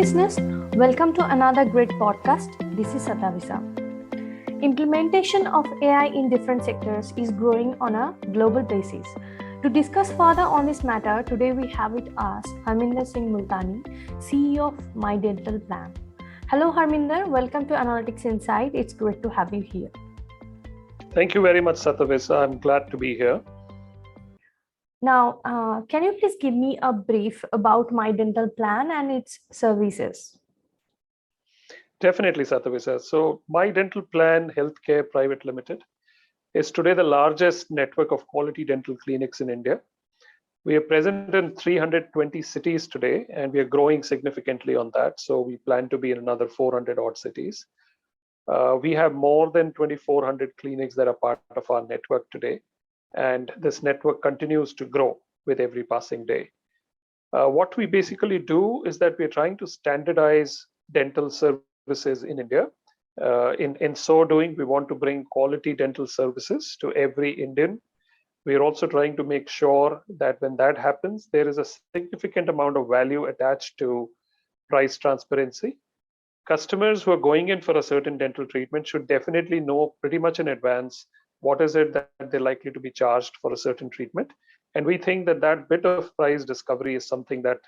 listeners, welcome to another great podcast. This is Satavisa. Implementation of AI in different sectors is growing on a global basis. To discuss further on this matter, today we have with us Harminder Singh Multani, CEO of Mydentalplan. Hello Harminder, welcome to Analytics Insight. It's great to have you here. Thank you very much, Satavisa. I'm glad to be here. Now, can you please give me a brief about Mydentalplan and its services? Definitely, Satavisa. So, Mydentalplan Healthcare Private Limited is today the largest network of quality dental clinics in India. We are present in 320 cities today, and we are growing significantly on that. So, we plan to be in another 400 odd cities. We have more than 2,400 clinics that are part of our network today. And this network continues to grow with every passing day. What we basically do is that we're trying to standardize dental services in India. In so doing, we want to bring quality dental services to every Indian. We're also trying to make sure that when that happens, there is a significant amount of value attached to price transparency. Customers who are going in for a certain dental treatment should definitely know pretty much in advance what is it that they're likely to be charged for a certain treatment. And we think that that bit of price discovery is something that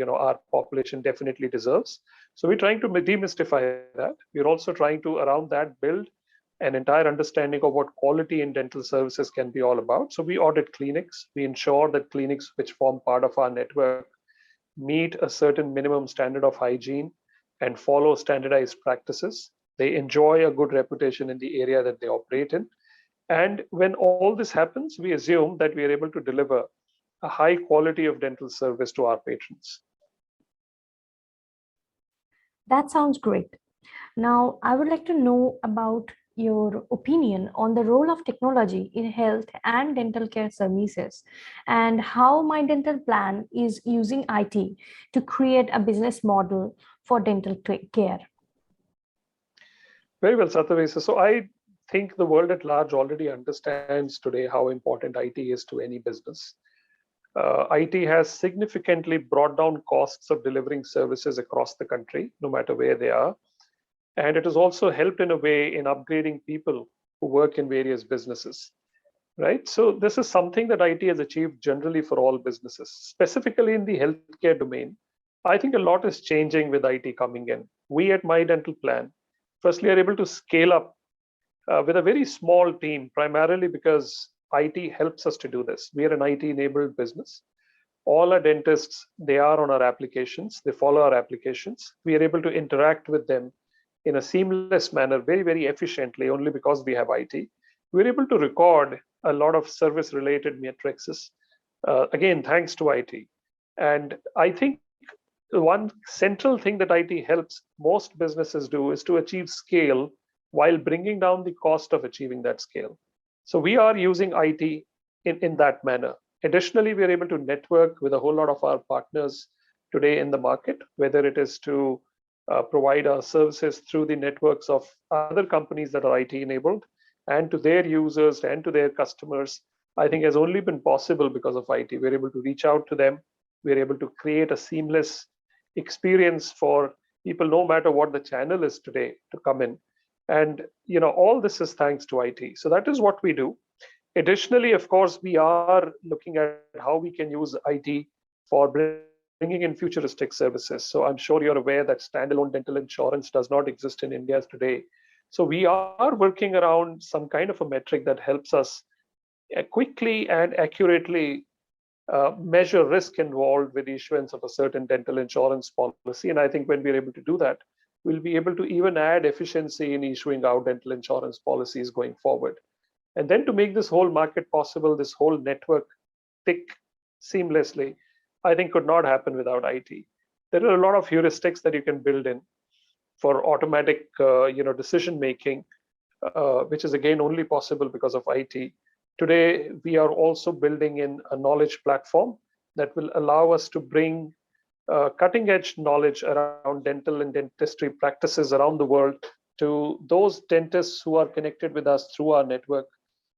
our population definitely deserves. So we're trying to demystify that. We're also trying to, around that, build an entire understanding of what quality in dental services can be all about. So we audit clinics. We ensure that clinics which form part of our network meet a certain minimum standard of hygiene and follow standardized practices. They enjoy a good reputation in the area that they operate in. And when all this happens, we assume that we are able to deliver a high quality of dental service to our patrons. That sounds great. Now, I would like to know about your opinion on the role of technology in health and dental care services and how Mydentalplan is using IT to create a business model for dental care. Very well, Satavisa. So I think the world at large already understands today how important IT is to any business. IT has significantly brought down costs of delivering services across the country, no matter where they are. And it has also helped in a way in upgrading people who work in various businesses, right? So this is something that IT has achieved generally for all businesses, specifically in the healthcare domain. I think a lot is changing with IT coming in. We at Mydentalplan, firstly, are able to scale up with a very small team, primarily because IT helps us to do this. We are an IT-enabled business. All our dentists, they are on our applications. They follow our applications. We are able to interact with them in a seamless manner, very, very efficiently, only because we have IT. We're able to record a lot of service-related matrices, again, thanks to IT. And I think one central thing that IT helps most businesses do is to achieve scale while bringing down the cost of achieving that scale. So we are using IT in that manner. Additionally, we are able to network with a whole lot of our partners today in the market, whether it is to provide our services through the networks of other companies that are IT enabled and to their users and to their customers, I think has only been possible because of IT. We're able to reach out to them. We're able to create a seamless experience for people, no matter what the channel is today, to come in. And all this is thanks to IT. So that is what we do. Additionally, of course, we are looking at how we can use IT for bringing in futuristic services. So I'm sure you're aware that standalone dental insurance does not exist in India today. So we are working around some kind of a metric that helps us quickly and accurately measure risk involved with issuance of a certain dental insurance policy. And I think when we're able to do that, we'll be able to even add efficiency in issuing out dental insurance policies going forward. And then to make this whole market possible, this whole network tick seamlessly, I think could not happen without IT. There are a lot of heuristics that you can build in for automatic decision making, which is again only possible because of IT. Today, we are also building in a knowledge platform that will allow us to bring cutting edge knowledge around dental and dentistry practices around the world to those dentists who are connected with us through our network.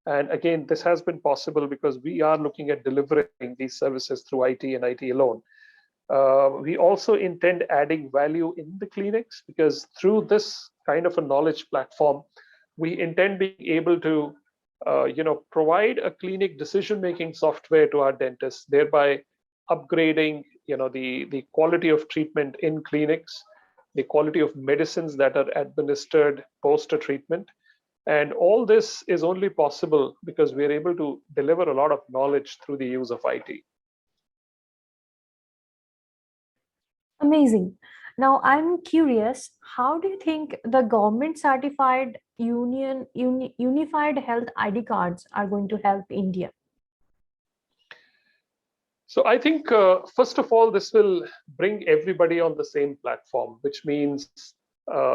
And again, this has been possible because we are looking at delivering these services through IT and IT alone. We also intend adding value in the clinics, because through this kind of a knowledge platform, we intend being able to provide a clinic decision making software to our dentists, thereby upgrading the quality of treatment in clinics, the quality of medicines that are administered post a treatment. And all this is only possible because we are able to deliver a lot of knowledge through the use of IT. Amazing. Now, I'm curious, how do you think the government certified unified health ID cards are going to help India? So I think, first of all, this will bring everybody on the same platform, which means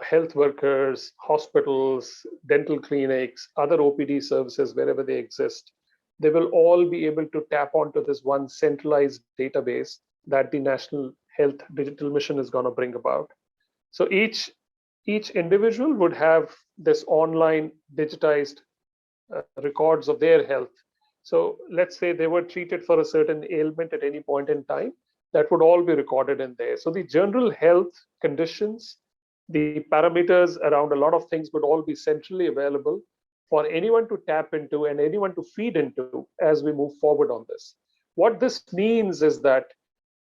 health workers, hospitals, dental clinics, other OPD services, wherever they exist. They will all be able to tap onto this one centralized database that the National Health Digital Mission is going to bring about. So each individual would have this online digitized records of their health. So let's say they were treated for a certain ailment at any point in time, that would all be recorded in there. So the general health conditions, the parameters around a lot of things would all be centrally available for anyone to tap into and anyone to feed into as we move forward on this. What this means is that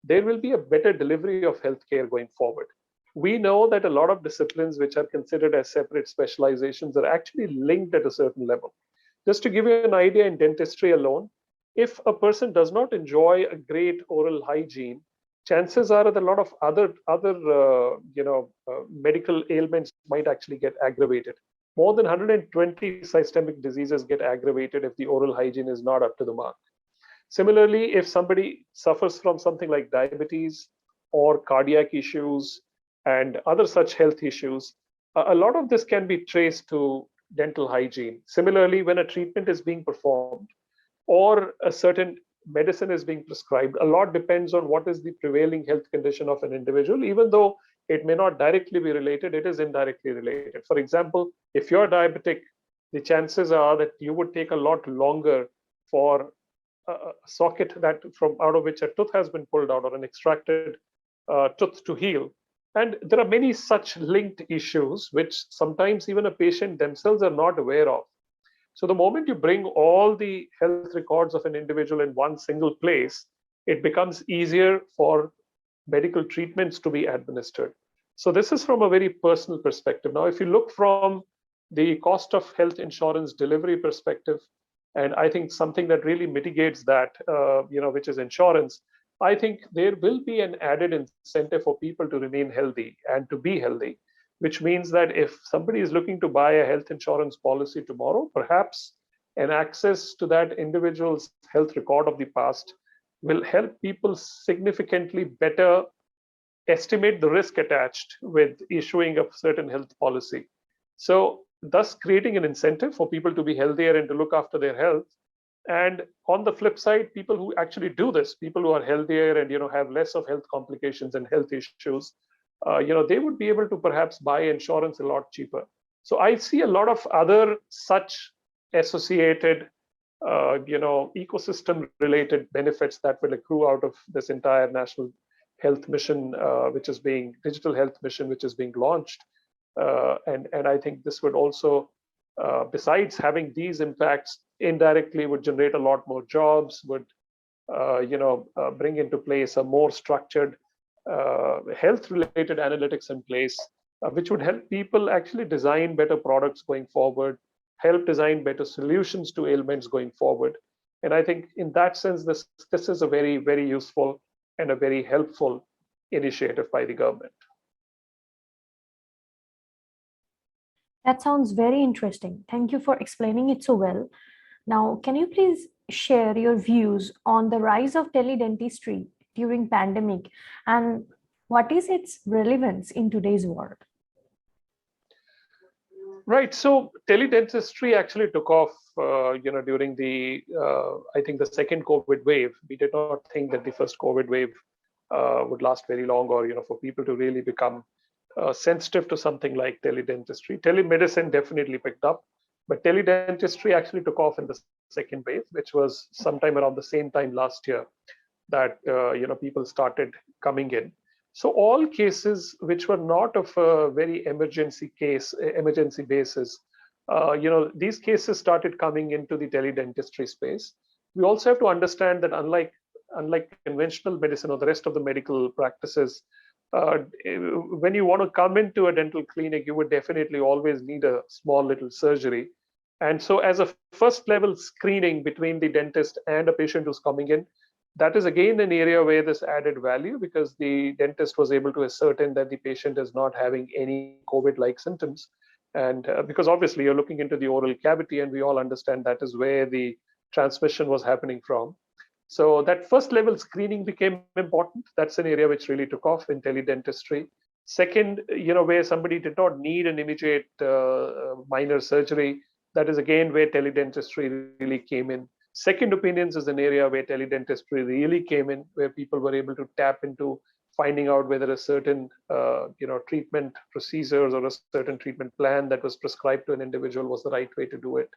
there will be a better delivery of healthcare going forward. We know that a lot of disciplines which are considered as separate specializations are actually linked at a certain level. Just to give you an idea, in dentistry alone, if a person does not enjoy a great oral hygiene, chances are that a lot of other medical ailments might actually get aggravated. More than 120 systemic diseases get aggravated if the oral hygiene is not up to the mark. Similarly, if somebody suffers from something like diabetes or cardiac issues and other such health issues, a lot of this can be traced to dental hygiene. Similarly, when a treatment is being performed or a certain medicine is being prescribed, a lot depends on what is the prevailing health condition of an individual. Even though it may not directly be related, it is indirectly related. For example, if you're diabetic, the chances are that you would take a lot longer for a socket that from out of which a tooth has been pulled out or an extracted tooth to heal. And there are many such linked issues which sometimes even a patient themselves are not aware of. So the moment you bring all the health records of an individual in one single place, it becomes easier for medical treatments to be administered. So this is from a very personal perspective. Now, if you look from the cost of health insurance delivery perspective, and I think something that really mitigates that, which is insurance, I think there will be an added incentive for people to remain healthy and to be healthy, which means that if somebody is looking to buy a health insurance policy tomorrow, perhaps an access to that individual's health record of the past will help people significantly better estimate the risk attached with issuing a certain health policy. So, thus creating an incentive for people to be healthier and to look after their health. And on the flip side, people who actually do this, people who are healthier and have less of health complications and health issues, they would be able to perhaps buy insurance a lot cheaper. So I see a lot of other such associated, ecosystem-related benefits that will accrue out of this entire national health mission, which is being digital health mission, which is being launched. And I think this would also, besides having these impacts, indirectly would generate a lot more jobs, would bring into place a more structured health-related analytics in place, which would help people actually design better products going forward, help design better solutions to ailments going forward. And I think in that sense, this is a very, very useful and a very helpful initiative by the government. That sounds very interesting. Thank you for explaining it so well. Now, can you please share your views on the rise of teledentistry during pandemic and what is its relevance in today's world? Right. So teledentistry actually took off, during the, I think the second COVID wave. We did not think that the first COVID wave would last very long, or for people to really become sensitive to something like teledentistry. Telemedicine definitely picked up, but teledentistry actually took off in the second wave, which was sometime around the same time last year. that people started coming in. So all cases which were not of a very emergency basis, these cases started coming into the teledentistry space. We also have to understand that unlike conventional medicine or the rest of the medical practices, when you want to come into a dental clinic, you would definitely always need a small little surgery. And so, as a first level screening between the dentist and a patient who's coming in, that is again an area where this added value, because the dentist was able to ascertain that the patient is not having any COVID like symptoms. And because obviously you're looking into the oral cavity, and we all understand that is where the transmission was happening from. So that first level screening became important. That's an area which really took off in teledentistry. Second, where somebody did not need an immediate minor surgery, that is again where teledentistry really came in. Second opinions is an area where teledentistry really came in, where people were able to tap into finding out whether a certain treatment procedures or a certain treatment plan that was prescribed to an individual was the right way to do it.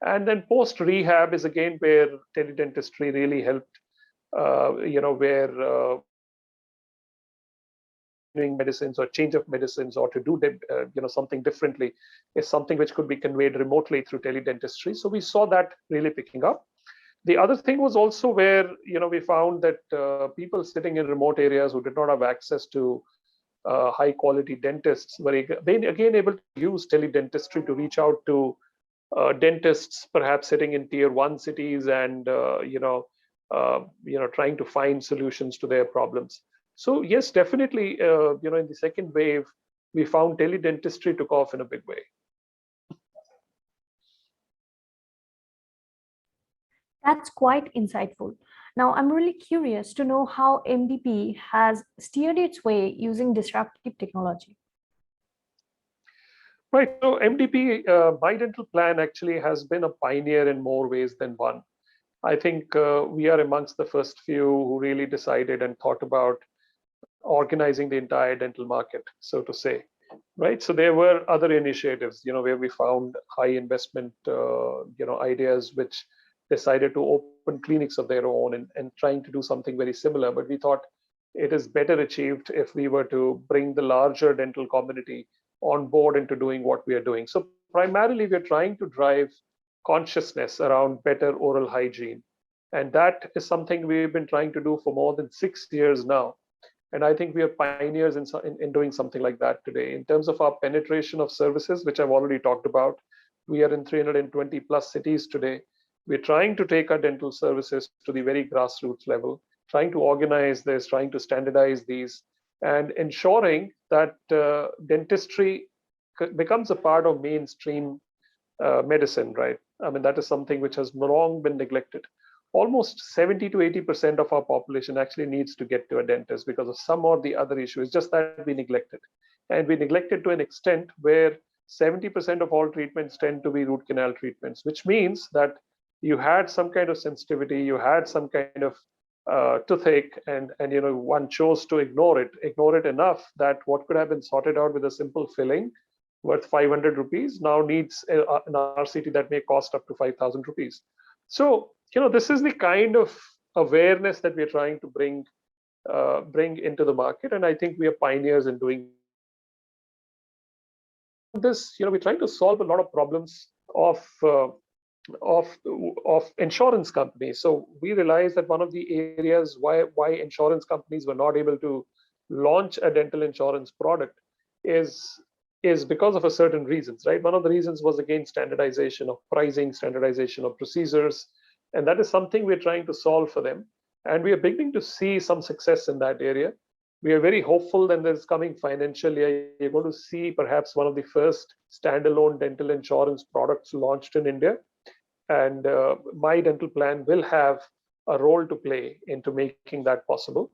And then post rehab is again where teledentistry really helped, where doing medicines or change of medicines or to do something differently is something which could be conveyed remotely through teledentistry. So we saw that really picking up. The other thing was also where we found that people sitting in remote areas who did not have access to high quality dentists were again able to use teledentistry to reach out to dentists perhaps sitting in tier 1 cities and trying to find solutions to their problems. So yes, definitely, in the second wave, we found teledentistry took off in a big way. That's quite insightful. Now, I'm really curious to know how MDP has steered its way using disruptive technology. Right. So MDP, Mydentalplan, actually has been a pioneer in more ways than one. I think we are amongst the first few who really decided and thought about organizing the entire dental market, so to say. Right. So there were other initiatives, where we found high investment, ideas which decided to open clinics of their own and trying to do something very similar. But we thought it is better achieved if we were to bring the larger dental community on board into doing what we are doing. So primarily, we're trying to drive consciousness around better oral hygiene. And that is something we've been trying to do for more than 6 years now. And I think we are pioneers in doing something like that today. In terms of our penetration of services, which I've already talked about, we are in 320 plus cities today. We're trying to take our dental services to the very grassroots level, trying to organize this, trying to standardize these, and ensuring that dentistry becomes a part of mainstream medicine, right? I mean, that is something which has long been neglected. Almost 70 to 80% of our population actually needs to get to a dentist because of some or the other issue. It's just that we neglect it. And we neglect it to an extent where 70% of all treatments tend to be root canal treatments, which means that you had some kind of sensitivity, you had some kind of toothache, and one chose to ignore it enough that what could have been sorted out with a simple filling worth 500 rupees now needs an RCT that may cost up to 5,000 rupees. So this is the kind of awareness that we're trying to bring into the market, and I think we are pioneers in doing this. We're trying to solve a lot of problems of insurance companies. So we realized that one of the areas why insurance companies were not able to launch a dental insurance product is because of a certain reasons, right? One of the reasons was again standardization of pricing, standardization of procedures, and that is something we're trying to solve for them. And we are beginning to see some success in that area. We are very hopeful that this coming financial year, you're going to see perhaps one of the first standalone dental insurance products launched in India. And Mydentalplan will have a role to play into making that possible.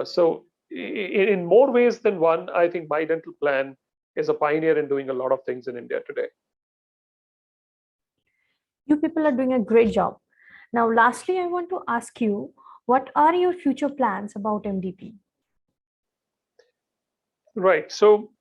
So in more ways than one, I think Mydentalplan is a pioneer in doing a lot of things in India today. You people are doing a great job. Now, lastly, I want to ask you, what are your future plans about MDP? Right. So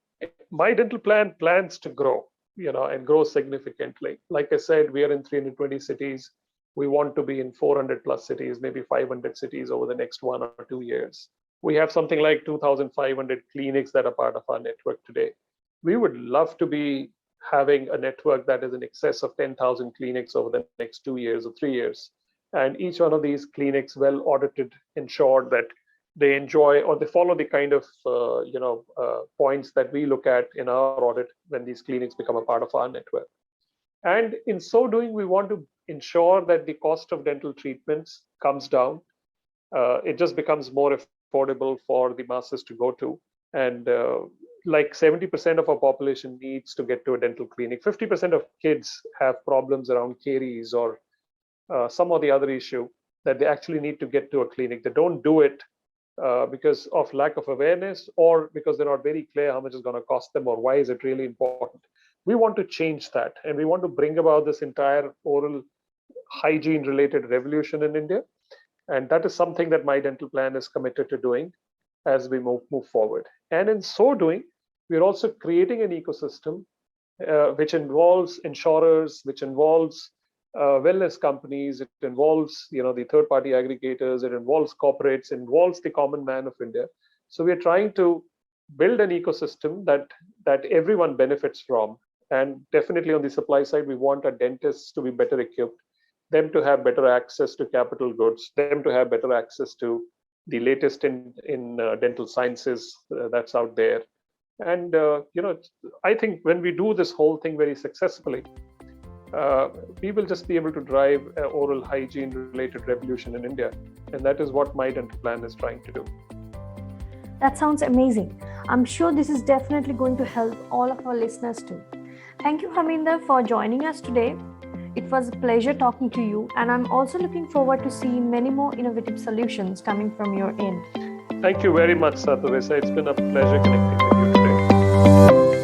Mydentalplan plans to grow, and grow significantly. Like I said, we are in 320 cities. we want to be in 400 plus cities, maybe 500 cities over the next 1 or 2 years. We have something like 2,500 clinics that are part of our network today. We would love to be having a network that is in excess of 10,000 clinics over the next 2 years or 3 years. And each one of these clinics well audited, ensured that they enjoy or they follow the kind of points that we look at in our audit when these clinics become a part of our network. And in so doing, we want to ensure that the cost of dental treatments comes down. It just becomes more affordable for the masses to go to. And like 70% of our population needs to get to a dental clinic. 50% of kids have problems around caries or some or the other issue that they actually need to get to a clinic. They don't do it because of lack of awareness or because they're not very clear how much it's going to cost them or why is it really important. We want to change that, and we want to bring about this entire oral hygiene related revolution in India. And that is something that Mydentalplan is committed to doing as we move forward. And in so doing, we're also creating an ecosystem which involves insurers, which involves wellness companies, it involves the third-party aggregators, it involves corporates, it involves the common man of India. So we're trying to build an ecosystem that everyone benefits from. And definitely on the supply side, we want our dentists to be better equipped, them to have better access to capital goods, them to have better access to the latest in dental sciences that's out there. And I think when we do this whole thing very successfully, we will just be able to drive an oral hygiene related revolution in India. And that is what Mydentalplan is trying to do. That sounds amazing. I'm sure this is definitely going to help all of our listeners too. Thank you, Harminder, for joining us today. It was a pleasure talking to you, and I'm also looking forward to seeing many more innovative solutions coming from your end. Thank you very much, Satavisa. It's been a pleasure connecting with you today.